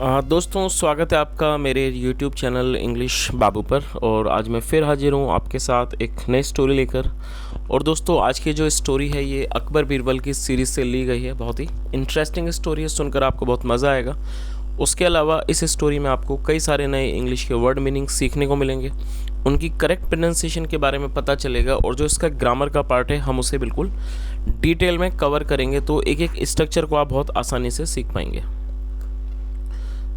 दोस्तों, स्वागत है आपका मेरे YouTube चैनल इंग्लिश बाबू पर। और आज मैं फिर हाजिर हूँ आपके साथ एक नई स्टोरी लेकर। और दोस्तों, आज की जो स्टोरी है ये अकबर बीरबल की सीरीज़ से ली गई है। बहुत ही इंटरेस्टिंग स्टोरी है, सुनकर आपको बहुत मज़ा आएगा। उसके अलावा इस स्टोरी में आपको कई सारे नए इंग्लिश के वर्ड मीनिंग सीखने को मिलेंगे, उनकी करेक्ट प्रोनाउंसिएशन के बारे में पता चलेगा, और जो इसका ग्रामर का पार्ट है हम उसे बिल्कुल डिटेल में कवर करेंगे। तो एक एक स्ट्रक्चर को आप बहुत आसानी से सीख पाएंगे।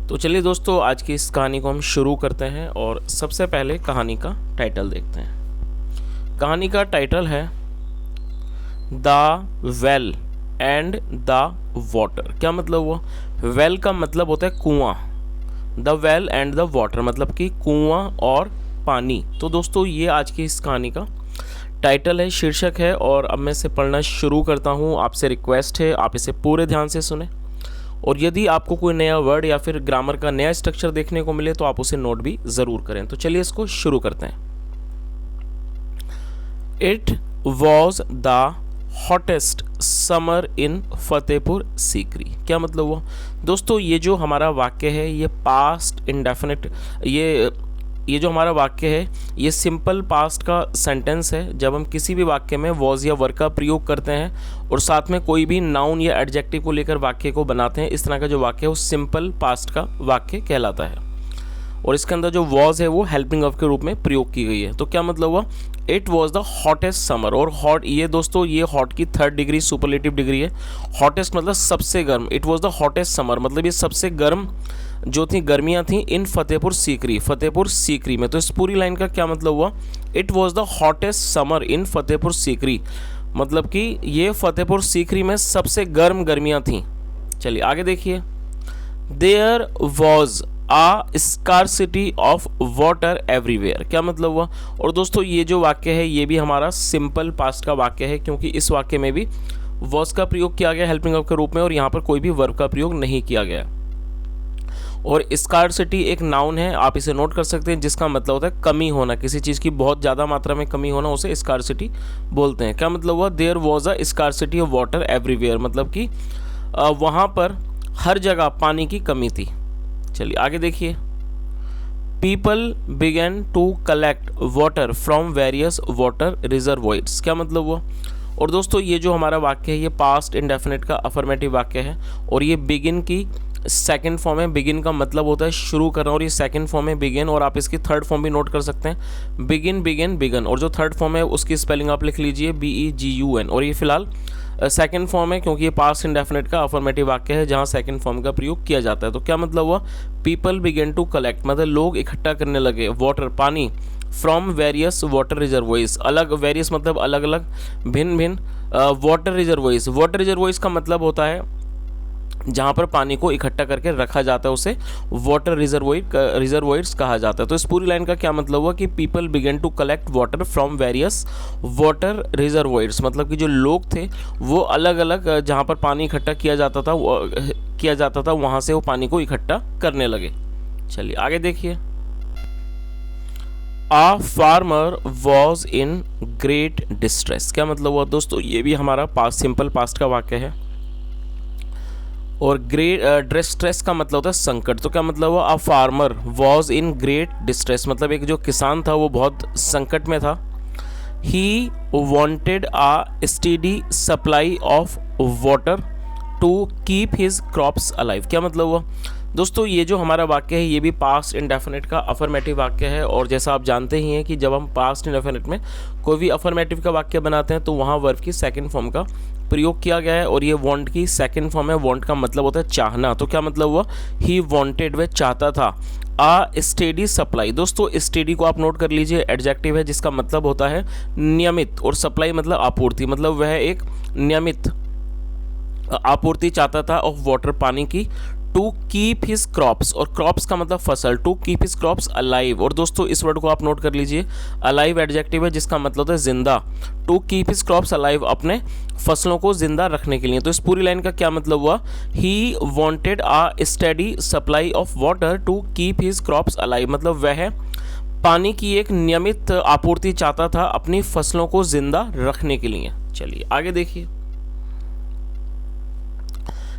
तो चलिए दोस्तों, आज की इस कहानी को हम शुरू करते हैं और सबसे पहले कहानी का टाइटल देखते हैं। कहानी का टाइटल है the well and the water. क्या मतलब हुआ? वेल का मतलब होता है कुआं, the well and the water मतलब कि कुआं और पानी। तो दोस्तों, ये आज की इस कहानी का टाइटल है, शीर्षक है। और अब मैं इसे पढ़ना शुरू करता हूँ। आपसे रिक्वेस्ट है आप इसे पूरे ध्यान से सुने, और यदि आपको कोई नया वर्ड या फिर ग्रामर का नया स्ट्रक्चर देखने को मिले तो आप उसे नोट भी ज़रूर करें। तो चलिए इसको शुरू करते हैं। It was the hottest summer in Fatehpur Sikri. क्या मतलब हुआ? दोस्तों, ये जो हमारा वाक्य है ये पास्ट इंडेफिनिट, ये जो हमारा वाक्य है ये सिंपल पास्ट का सेंटेंस है। जब हम किसी भी वाक्य में वॉज या वर का प्रयोग करते हैं और साथ में कोई भी नाउन या एडजेक्टिव को लेकर वाक्य को बनाते हैं, इस तरह का जो वाक्य है वो सिंपल पास्ट का वाक्य कहलाता है। और इसके अंदर जो वॉज है वो हेल्पिंग ऑफ के रूप में प्रयोग की गई है। तो क्या मतलब हुआ? It was the hottest summer. और हॉट, ये दोस्तों ये हॉट की थर्ड डिग्री सुपरलेटिव डिग्री है। हॉटेस्ट मतलब सबसे गर्म। It was the hottest summer मतलब ये सबसे गर्म जो थी गर्मियाँ थी इन फतेहपुर सीकरी, फतेहपुर सीकरी में। तो इस पूरी लाइन का क्या मतलब हुआ? It was the hottest summer in Fatehpur Sikri मतलब कि ये फतेहपुर सीकरी में सबसे गर्म गर्मियाँ थीं। चलिए आगे देखिए। There was a scarcity of water everywhere. क्या मतलब हुआ? और दोस्तों, ये जो वाक्य है ये भी हमारा सिंपल पास्ट का वाक्य है, क्योंकि इस वाक्य में भी वॉज का प्रयोग किया गया हेल्पिंग ऑफ के रूप में, और यहाँ पर कोई भी वर्ब का प्रयोग नहीं किया गया। और स्कार्सिटी एक नाउन है, आप इसे नोट कर सकते हैं, जिसका मतलब होता है कमी होना, किसी चीज़ की बहुत ज़्यादा मात्रा में कमी होना, उसे स्कार्सिटी बोलते हैं। क्या मतलब हुआ? There was a scarcity of water everywhere मतलब कि वहाँ पर हर जगह पानी की कमी थी। चलिए आगे देखिए। People began to collect water from various water reservoirs. क्या मतलब हुआ? और दोस्तों, ये जो हमारा वाक्य है ये पास्ट इंडेफिनिट का अफर्मेटिव वाक्य है, और ये बिगिन की सेकंड फॉर्म है। बिगिन का मतलब होता है शुरू करना, और ये सेकंड फॉर्म है बिगिन। और आप इसकी थर्ड फॉर्म भी नोट कर सकते हैं, बिगिन बिगिन बिगन। और जो थर्ड फॉर्म है उसकी स्पेलिंग आप लिख लीजिए BEGUN। और ये फिलहाल सेकंड फॉर्म है, क्योंकि ये पास्ट इंडेफिनिट का अफर्मेटिव वाक्य है जहाँ सेकंड फॉर्म का प्रयोग किया जाता है। तो क्या मतलब हुआ? पीपल बिगेन टू कलेक्ट मतलब लोग इकट्ठा करने लगे वाटर पानी फ्रॉम वेरियस वाटर रिजर्वोइर्स। अलग, वेरियस मतलब अलग अलग, भिन्न भिन्न। वाटर रिजर्वोइर्स, वाटर रिजर्वोइर्स का मतलब होता है जहाँ पर पानी को इकट्ठा करके रखा जाता है उसे वाटर रिजर्वोइर्स कहा जाता है। तो इस पूरी लाइन का क्या मतलब हुआ कि people began to collect water from various water reservoirs मतलब कि जो लोग थे वो अलग अलग जहाँ पर पानी इकट्ठा किया जाता था वहाँ से वो पानी को इकट्ठा करने लगे। चलिए आगे देखिए। A farmer was in great distress. क्या मतलब हुआ? दोस्तों, ये भी हमारा पास्ट सिंपल पास्ट का वाक्य है, और ग्रेट डिस्ट्रेस का मतलब होता है संकट। तो क्या मतलब हुआ? A farmer was in great distress मतलब एक जो किसान था वो बहुत संकट में था। He wanted a steady supply of water to keep his crops alive. क्या मतलब हुआ? दोस्तों, ये जो हमारा वाक्य है ये भी पास्ट इंडेफिनिट का अफर्मेटिव वाक्य है, और जैसा आप जानते ही हैं कि जब हम पास्ट इंडेफिनिट में कोई भी अफर्मेटिव का वाक्य बनाते हैं तो वहाँ वर्ब की सेकंड फॉर्म का प्रयोग किया गया है, और ये वांट की सेकंड फॉर्म है। वांट का मतलब होता है चाहना। तो क्या मतलब हुआ? ही वांटेड, वह चाहता था। आ स्टेडी सप्लाई, दोस्तों स्टेडी को आप नोट कर लीजिए, एडजेक्टिव है जिसका मतलब होता है नियमित, और सप्लाई मतलब आपूर्ति, मतलब वह एक नियमित आपूर्ति चाहता था ऑफ वाटर पानी की, टू कीप हिज क्रॉप्स, और क्रॉप्स का मतलब फसल, to keep his crops alive. और दोस्तों इस वर्ड को आप नोट कर लीजिए, अलाइव एडजेक्टिव है जिसका मतलब होता है जिंदा। To keep his crops alive अपने फसलों को जिंदा रखने के लिए। तो इस पूरी लाइन का क्या मतलब हुआ? He wanted a steady supply of water to keep his crops alive मतलब वह पानी की एक नियमित आपूर्ति चाहता था अपनी फसलों को जिंदा रखने के लिए। चलिए आगे देखिए।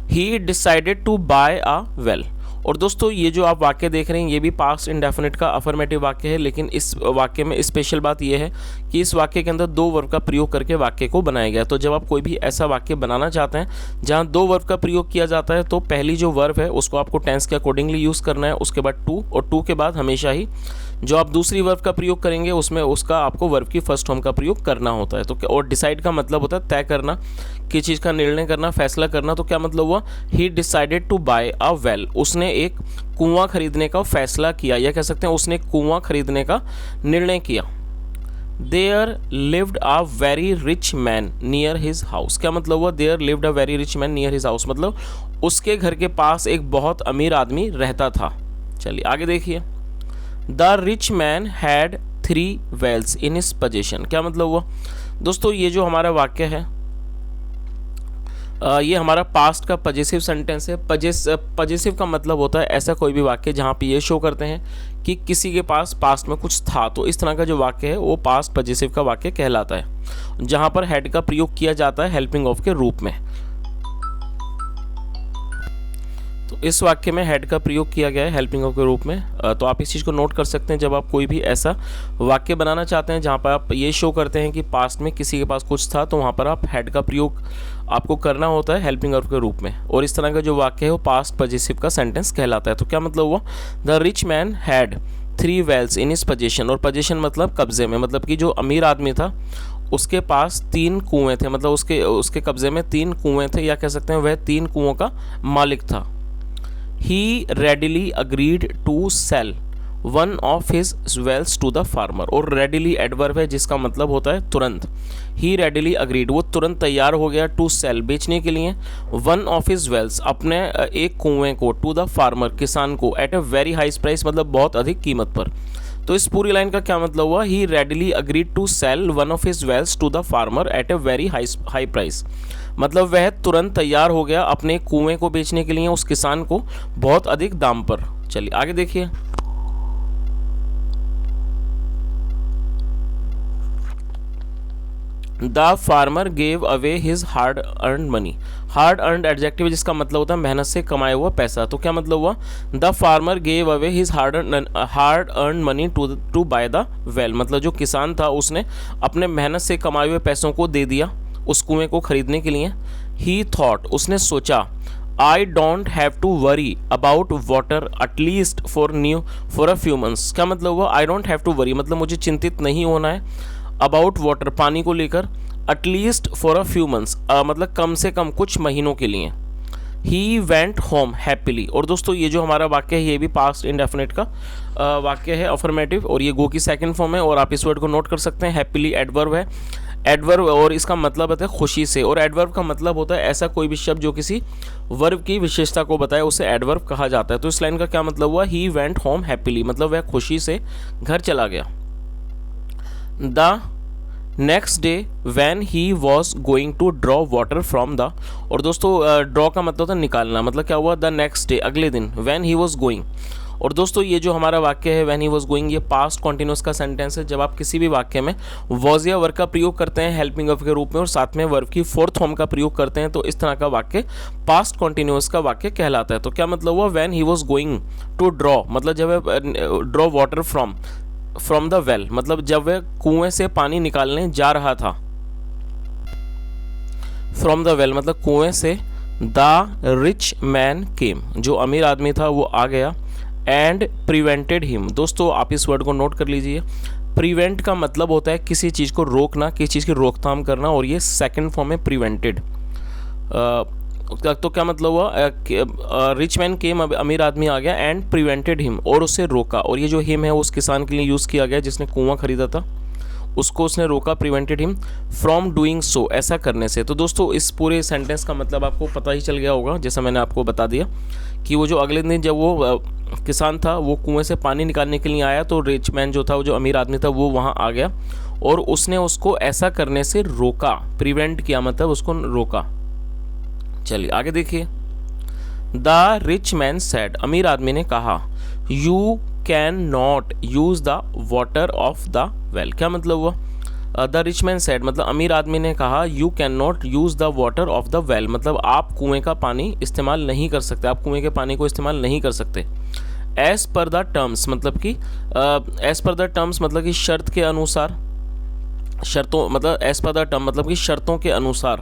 he decided to buy a well। और दोस्तों ये जो आप वाक्य देख रहे हैं ये भी पास्ट इंडेफिनिट का अफर्मेटिव वाक्य है, लेकिन इस वाक्य में स्पेशल बात ये है कि इस वाक्य के अंदर दो वर्ब का प्रयोग करके वाक्य को बनाया गया। तो जब आप कोई भी ऐसा वाक्य बनाना चाहते हैं जहाँ दो वर्ब का प्रयोग किया जाता है तो पहली जो वर्ब है उसको आपको टेंस के अकॉर्डिंगली यूज़ करना है, उसके बाद टू, और टू के बाद हमेशा ही जो आप दूसरी वर्ब का प्रयोग करेंगे उसमें उसका आपको वर्ब की फर्स्ट फॉर्म का प्रयोग करना होता है। तो और डिसाइड का मतलब होता है तय करना, किसी चीज़ का निर्णय करना, फैसला करना। तो क्या मतलब हुआ, he decided to buy a well, उसने एक कुआं खरीदने का फैसला किया, या कह सकते हैं उसने कुआं खरीदने का निर्णय किया। There lived a very rich man near his house, क्या मतलब हुआ, there lived a very rich man near his house, मतलब उसके घर के पास एक बहुत अमीर आदमी रहता था। चलिए आगे देखिए, the rich man had 3 wells in his possession, क्या मतलब हुआ दोस्तों, ये जो हमारा वाक्य है ये हमारा पास्ट का पजेसिव सेंटेंस है। पजेसिव का मतलब होता है ऐसा कोई भी वाक्य जहाँ पे ये शो करते हैं कि किसी के पास पास्ट में कुछ था। तो इस तरह का जो वाक्य है वो पास्ट पजेसिव का वाक्य कहलाता है, जहाँ पर हैड का प्रयोग किया जाता है हेल्पिंग ऑफ के रूप में। तो इस वाक्य में हैड का प्रयोग किया गया है हेल्पिंग ऑफ के रूप में। तो आप इस चीज़ को नोट कर सकते हैं जब आप कोई भी ऐसा वाक्य बनाना चाहते हैं जहाँ पर आप ये शो करते हैं कि पास्ट में किसी के पास कुछ था, तो वहाँ पर आप हैड का प्रयोग आपको करना होता है हेल्पिंग ऑफ के रूप में। और इस तरह का जो वाक्य है वो पास्ट पजेसिव का सेंटेंस कहलाता है। तो क्या मतलब हुआ, the rich man had 3 wells in his possession, और पोजेशन मतलब कब्जे में, मतलब कि जो अमीर आदमी था उसके पास 3 कुएँ थे, मतलब उसके कब्जे में 3 कुएँ थे, या कह सकते हैं वह 3 कुओं का मालिक था। He readily agreed to sell one of his wells to the farmer, और readily एडवर्ब है जिसका मतलब होता है तुरंत। He readily agreed, वो तुरंत तैयार हो गया, to sell बेचने के लिए, one of his wells अपने एक कुएं को, to the farmer किसान को, at a very high price मतलब बहुत अधिक कीमत पर। तो इस पूरी लाइन का क्या मतलब हुआ, he readily agreed to sell one of his wells to the farmer at a very high price, मतलब वह तुरंत तैयार हो गया अपने कुएं को बेचने के लिए उस किसान को बहुत अधिक दाम पर। चलिए आगे देखिए, the farmer gave away his hard earn money, hard earned adjective जिसका मतलब होता है मेहनत से कमाया हुआ पैसा। तो क्या मतलब हुआ, the farmer gave away his hard earn money to buy the well, मतलब जो किसान था उसने अपने मेहनत से कमाए हुए पैसों को दे दिया उस कुएं को खरीदने के लिए। ही थॉट, उसने सोचा, I don't have to worry about water at least for a few months, क्या मतलब हुआ, I don't have to worry मतलब मुझे चिंतित नहीं होना है, अबाउट वाटर पानी को लेकर, at least for a few months मतलब कम से कम कुछ महीनों के लिए। ही वेंट होम हैप्पीली, और दोस्तों ये जो हमारा वाक्य है ये भी पास्ट इंडेफिनिट का वाक्य है अफर्मेटिव, और ये गो की सेकंड फॉर्म है, और आप इस वर्ड को नोट कर सकते हैं। हैप्पीली एडवर्ब है, एडवर्ब और इसका मतलब होता है खुशी से, और एडवर्ब का मतलब होता है ऐसा कोई भी शब्द जो किसी वर्ब की विशेषता को बताए उसे एडवर्ब कहा जाता है। तो इस लाइन का क्या मतलब हुआ, ही वेंट होम हैप्पीली मतलब वह खुशी से घर चला गया। The next day when he was going to draw water from the, और दोस्तों ड्रॉ का मतलब होता है निकालना, मतलब क्या हुआ, द नेक्स्ट डे अगले दिन, वैन ही वॉज गोइंग। और दोस्तों ये जो हमारा वाक्य है वैन ही वॉज गोइंग, ये पास्ट कॉन्टिन्यूस का सेंटेंस है। जब आप किसी भी वाक्य में वॉज या वर्ब का प्रयोग करते हैं हेल्पिंग ऑफ के रूप में और साथ में वर्ब की फोर्थ फॉर्म का प्रयोग करते हैं तो इस तरह का वाक्य पास्ट कॉन्टिन्यूस का वाक्य कहलाता है। तो क्या मतलब हुआ, when he was going to draw मतलब जब draw water from the well, मतलब जब वह कुएं से पानी निकालने जा रहा था। फ्रॉम द वेल मतलब कुएं से। द रिच मैन केम, जो अमीर आदमी था वो आ गया। एंड प्रिवेंटेड हिम, दोस्तों आप इस वर्ड को नोट कर लीजिए। प्रिवेंट का मतलब होता है किसी चीज़ को रोकना, किसी चीज़ की रोकथाम करना, और ये सेकंड फॉर्म है प्रिवेंटेड। तो क्या मतलब हुआ, रिच मैन केम अमीर आदमी आ गया, एंड प्रिवेंटेड हिम और उसे रोका, और ये जो हिम है उस किसान के लिए यूज़ किया गया जिसने कुआं खरीदा था, उसको उसने रोका, prevented him from doing so, ऐसा करने से। तो दोस्तों इस पूरे सेंटेंस का मतलब आपको पता ही चल गया होगा, जैसा मैंने आपको बता दिया कि वो जो अगले दिन जब वो किसान था वो कुएं से पानी निकालने के लिए आया तो रिच मैन जो था, वो जो अमीर आदमी था वो वहाँ आ गया और उसने उसको ऐसा करने से रोका। प्रिवेंट किया मतलब उसको रोका। चलिए आगे देखिए, द रिच मैन सेड, अमीर आदमी ने कहा, you can not use the water of the well, क्या मतलब हुआ, द रिच मैन सेड, मतलब अमीर आदमी ने कहा, you can not use the water of the well, मतलब आप कुएं का पानी इस्तेमाल नहीं कर सकते, आप कुएं के पानी को इस्तेमाल नहीं कर सकते। एज़ पर द टर्म्स, मतलब कि एज़ पर द टर्म्स मतलब कि शर्त के अनुसार, शर्तों मतलब एज़ पर द टर्म मतलब कि शर्तों के अनुसार,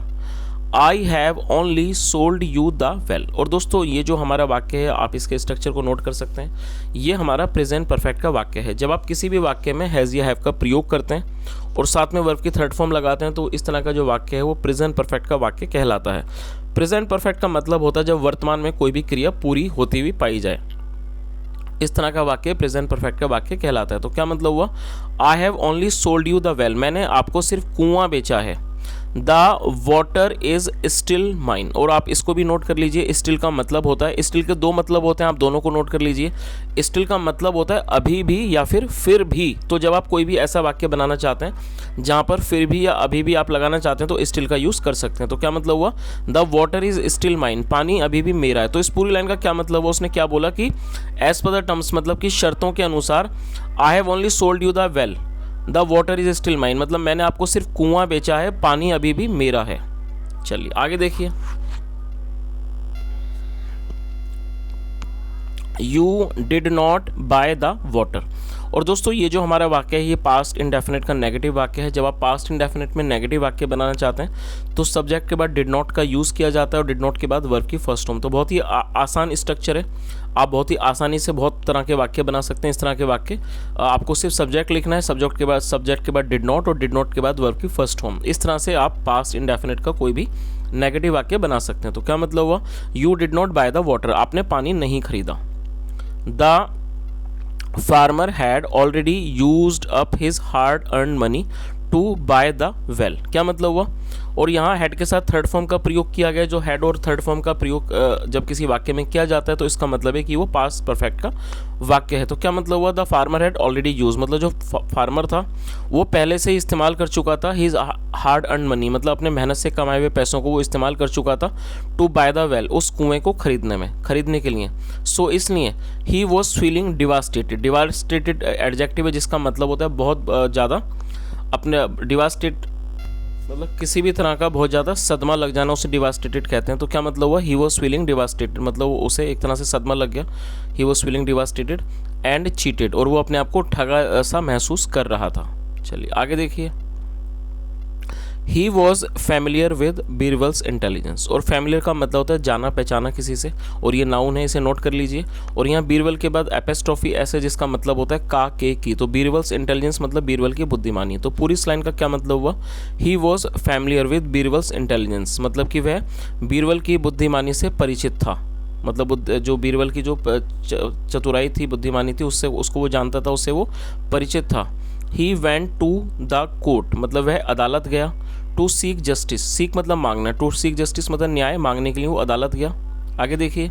I have only sold you the well. और दोस्तों ये जो हमारा वाक्य है, आप इसके स्ट्रक्चर को नोट कर सकते हैं, ये हमारा प्रेजेंट परफेक्ट का वाक्य है। जब आप किसी भी वाक्य में हैज़ या हैव का प्रयोग करते हैं और साथ में वर्ब की थर्ड फॉर्म लगाते हैं, तो इस तरह का जो वाक्य है वो प्रेजेंट परफेक्ट का वाक्य कहलाता है। प्रेजेंट परफेक्ट का मतलब होता है जब वर्तमान में कोई भी क्रिया पूरी होती हुई पाई जाए, इस तरह का वाक्य प्रेजेंट परफेक्ट का वाक्य कहलाता है। तो क्या मतलब हुआ, I have only sold you the well, मैंने आपको सिर्फ कुआं बेचा है। The water is still mine, और आप इसको भी नोट कर लीजिए, स्टिल का मतलब होता है, स्टिल के दो मतलब होते हैं, आप दोनों को नोट कर लीजिए। स्टिल का मतलब होता है अभी भी या फिर भी। तो जब आप कोई भी ऐसा वाक्य बनाना चाहते हैं जहाँ पर फिर भी या अभी भी आप लगाना चाहते हैं तो स्टिल का यूज़ कर सकते हैं। तो क्या मतलब हुआ, the water is still mine, पानी अभी भी मेरा है। तो इस पूरी लाइन का क्या मतलब हुआ, उसने क्या बोला कि एज पर द टर्म्स मतलब कि शर्तों के अनुसार, I have only sold you the well, the water is still mine, मतलब मैंने आपको सिर्फ कुआं बेचा है, पानी अभी भी मेरा है। चलिए आगे देखिए, you did not buy the water. और दोस्तों ये जो हमारा वाक्य है ये पास्ट इंडेफिनिट का नेगेटिव वाक्य है। जब आप पास्ट इंडेफिनिट में नेगेटिव वाक्य बनाना चाहते हैं तो सब्जेक्ट के बाद डिड नॉट का यूज़ किया जाता है और डिड नॉट के बाद वर्ब की फर्स्ट फॉर्म। तो बहुत ही आसान स्ट्रक्चर है, आप बहुत ही आसानी से बहुत तरह के वाक्य बना सकते हैं। इस तरह के वाक्य आपको सिर्फ सब्जेक्ट लिखना है, सब्जेक्ट के बाद डिड नॉट और डिड नॉट के बाद वर्ब की फर्स्ट फॉर्म। इस तरह से आप पास्ट इंडेफिनिट का कोई भी नेगेटिव वाक्य बना सकते हैं। तो क्या मतलब हुआ, you did not buy the water, आपने पानी नहीं खरीदा। The farmer had already used up his hard earn money to buy the well, क्या मतलब हुआ, और यहाँ हैड के साथ थर्ड फॉर्म का प्रयोग किया गया। जो हैड और थर्ड फॉर्म का प्रयोग जब किसी वाक्य में किया जाता है तो इसका मतलब है कि वो पास्ट परफेक्ट का वाक्य है। तो क्या मतलब हुआ, the farmer had already use, मतलब जो फार्मर था वो पहले से ही इस्तेमाल कर चुका था हिज हार्ड अर्न मनी, मतलब अपने मेहनत से कमाए हुए पैसों को वो इस्तेमाल कर चुका था, टू बाय द वेल, उस कुएं को खरीदने के लिए। सो इसलिए he was feeling devastated. Devastated adjective है जिसका मतलब होता है बहुत ज़्यादा, अपने डिवास्टेट मतलब किसी भी तरह का बहुत ज़्यादा सदमा लग जाना, उसे डिवास्टेटेड कहते हैं। तो क्या मतलब हुआ, ही वॉज फीलिंग डिवास्टेटेड, मतलब उसे एक तरह से सदमा लग गया, he was feeling devastated and cheated, और वो अपने आप को ठगा सा महसूस कर रहा था। चलिए आगे देखिए, he was familiar with Birbal's intelligence, और फैमिलियर का मतलब होता है जाना पहचाना किसी से, और ये नाउन है, इसे नोट कर लीजिए। और यहाँ बीरबल के बाद एपेस्ट्रॉफी ऐसे जिसका मतलब होता है का के की, तो बीरबल्स इंटेलिजेंस मतलब बीरबल की बुद्धिमानी। तो पूरी इस लाइन का क्या मतलब हुआ, he was familiar with Birbal's intelligence, मतलब कि वह बीरबल की बुद्धिमानी से परिचित था, मतलब जो बीरबल की जो चतुराई थी, बुद्धिमानी थी, उससे उसको वो जानता था, उससे वो परिचित था। He went to the court, मतलब वह अदालत गया। टू सीक जस्टिस, सीक मतलब मांगना, टू सीक जस्टिस मतलब न्याय मांगने के लिए वो अदालत गया। आगे देखिए,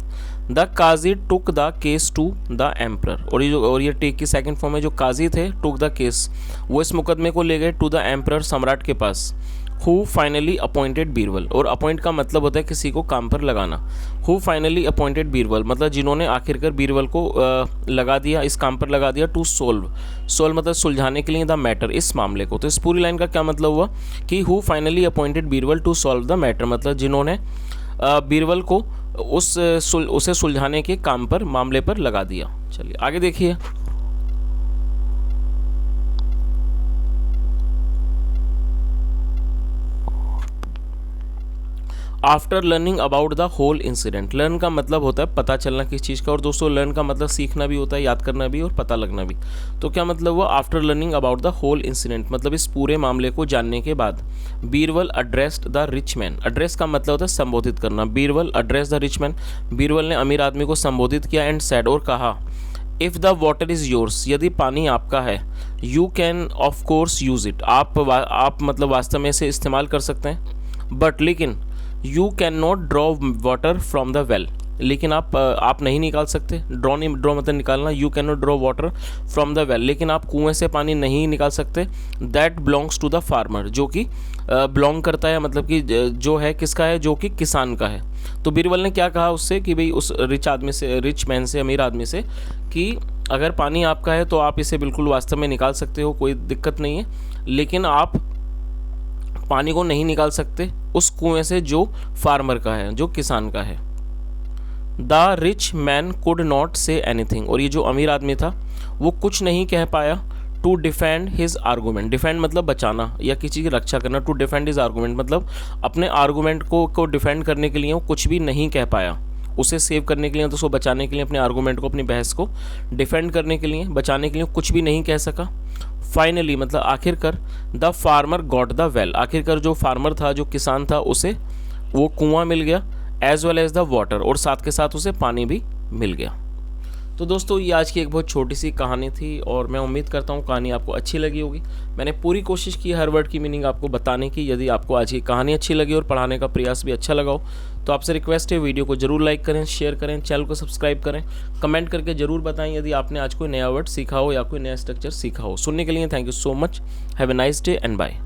the qazi took the case to the emperor, और ये टेक की सेकंड फॉर्म है। जो काजी थे टुक द केस, वो इस मुकदमे को ले गए टू द एम्परर, सम्राट के पास। हु फाइनली अपॉइंटेड बीरबल, और अपॉइंट का मतलब होता है किसी को काम पर लगाना। हु फाइनली अपॉइंटेड बीरबल मतलब जिन्होंने आखिरकार बीरबल को लगा दिया, इस काम पर लगा दिया। टू सोल्व मतलब सुलझाने के लिए, द मैटर इस मामले को। तो इस पूरी लाइन का क्या मतलब हुआ कि who finally appointed Birbal to solve the matter, मतलब जिन्होंने बीरबल को उसे सुलझाने के काम पर, मामले पर लगा दिया। चलिए आगे देखिए, after learning about the whole incident, learn का मतलब होता है पता चलना किस चीज़ का, और दोस्तों लर्न का मतलब सीखना भी होता है, याद करना भी और पता लगना भी। तो क्या मतलब हुआ, after learning about the whole incident, मतलब इस पूरे मामले को जानने के बाद, Birbal addressed the rich man, address का मतलब होता है संबोधित करना, Birbal address the rich man, Birbal ने अमीर आदमी को संबोधित किया, एंड सेड, और कहा, if the water is yours, यदि पानी आपका है, you can of course use it, आप मतलब वास्तव में इसे इस्तेमाल कर सकते हैं, बट लेकिन you can not draw water from the well, लेकिन आप नहीं निकाल सकते, ड्रॉ मतलब निकालना, you can not draw water from the well, लेकिन आप कुएं से पानी नहीं निकाल सकते। That belongs to the farmer, जो कि बिलोंग करता है, मतलब कि जो है किसका है, जो कि किसान का है। तो बीरबल ने क्या कहा उससे कि भाई उस रिच मैन से, अमीर आदमी से, कि अगर पानी आपका है तो आप इसे बिल्कुल वास्तव में निकाल सकते हो, कोई दिक्कत नहीं है, लेकिन आप पानी को नहीं निकाल सकते उस कुएं से जो फार्मर का है, जो किसान का है। The rich man could not say anything, और ये जो अमीर आदमी था वो कुछ नहीं कह पाया to defend his argument. Defend मतलब बचाना या किसी की रक्षा करना। टू डिफेंड हिज आर्गूमेंट मतलब अपने आर्गूमेंट को डिफेंड करने के लिए वो कुछ भी नहीं कह पाया। उसे सेव करने के लिए, तो उसको बचाने के लिए, अपने आर्गूमेंट को, अपनी बहस को डिफेंड करने के लिए, बचाने के लिए कुछ भी नहीं कह सका। फाइनली मतलब आखिरकार the farmer got the well, आखिरकार जो फार्मर था, जो किसान था, उसे वो कुआं मिल गया, as well as the water, और साथ के साथ उसे पानी भी मिल गया। तो दोस्तों ये आज की एक बहुत छोटी सी कहानी थी और मैं उम्मीद करता हूँ कहानी आपको अच्छी लगी होगी। मैंने पूरी कोशिश की हर वर्ड की मीनिंग आपको बताने की। यदि आपको आज की कहानी अच्छी लगी और पढ़ाने का प्रयास भी अच्छा लगा हो तो आपसे रिक्वेस्ट है वीडियो को जरूर लाइक करें, शेयर करें, चैनल को सब्सक्राइब करें, कमेंट करके जरूर बताएं यदि आपने आज कोई नया वर्ड सीखा हो या कोई नया स्ट्रक्चर सीखा हो। सुनने के लिए thank you so much. Have a nice day and bye.